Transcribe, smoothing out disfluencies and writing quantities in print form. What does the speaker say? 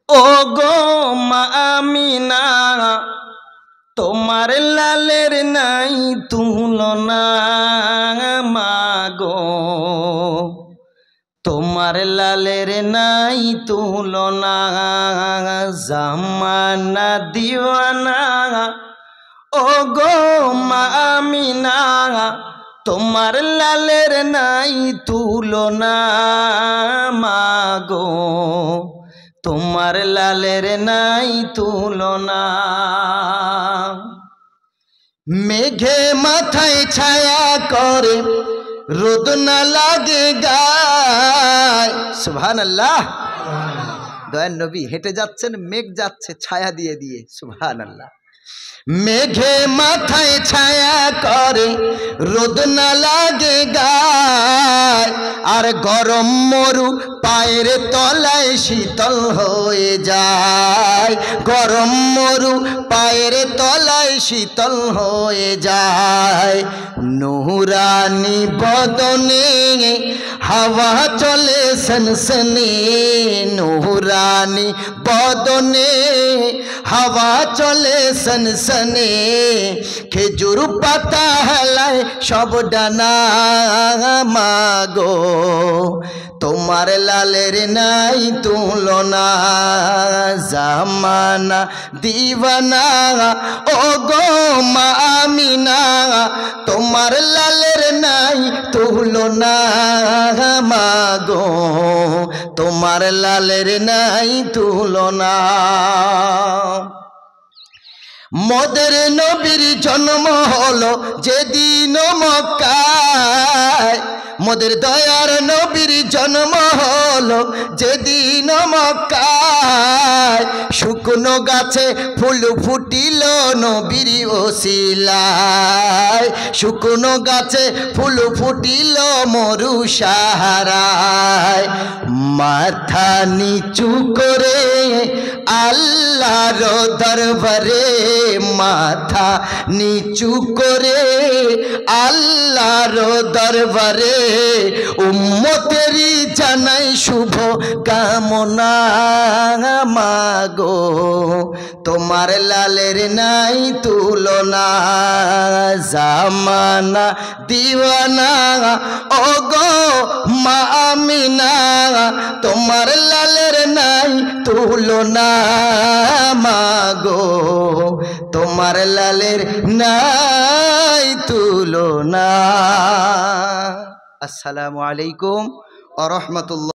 ও গো মা আমিনা তোমার লালের নাই তুলনা মাগো তোমার লালের নাই তুলনা জামানা দিওয়ানা ও গো মা আমিনা তোমার লালের নাই তুলনা মাগো তোমার লালের নাই তুলনা মেঘে মাথায় ছায়া করে রোদ না লাগে গায় সুবহানাল্লাহ। দয়ার নবী হেঁটে যাচ্ছেন, মেঘ যাচ্ছে ছায়া দিয়ে দিয়ে, সুবহানাল্লাহ। মেঘে মাথায় ছায়া করে রোদ না লাগে গায়, আর গরম মরু পায়ের তলায় শীতল হয়ে যায়, গরম মরু পায়ের তলায় শীতল হয়ে যায়। নুরানি বদনে হাওয়া চলে সনসনে, নুরানি বদনে হাওয়া চলে সনসনে, খেজুর পাতা হেলায় সব ডানা মাগো তোমার লালের নাই তুলনা জামানা দিওয়ানা ও গো মা আমিনা তোমার লালের নাই তুলনা মাগো তোমার লালের নাই তুলনা। মোদের নবীর জন্ম হলো যেদিন মক্কায়, মোদের দয়ার নবীর জন্ম হলো যেদিন মক্কায়, শুকনো গাছে ফুল ফুটিল নবীর ওসিলায়, শুকনো গাছে ফুল ফুটিল মরু সাহারায়। মাথা নিচু করে আল্লাহর দরবারে, মাথা নিচু করে আল্লাহর দরবারে, উম্মতেরই জানাই শুভ কামনা মাগো তোমার লালের নাই তুলনা জামানা দিওয়ানা ও গো মা আমিনা তোমার লালের নাই তুলনা মাগো তোমার লালের নাই তুলনা। আসসালামু আলাইকুম ওয়া রাহমাতুল্লাহ।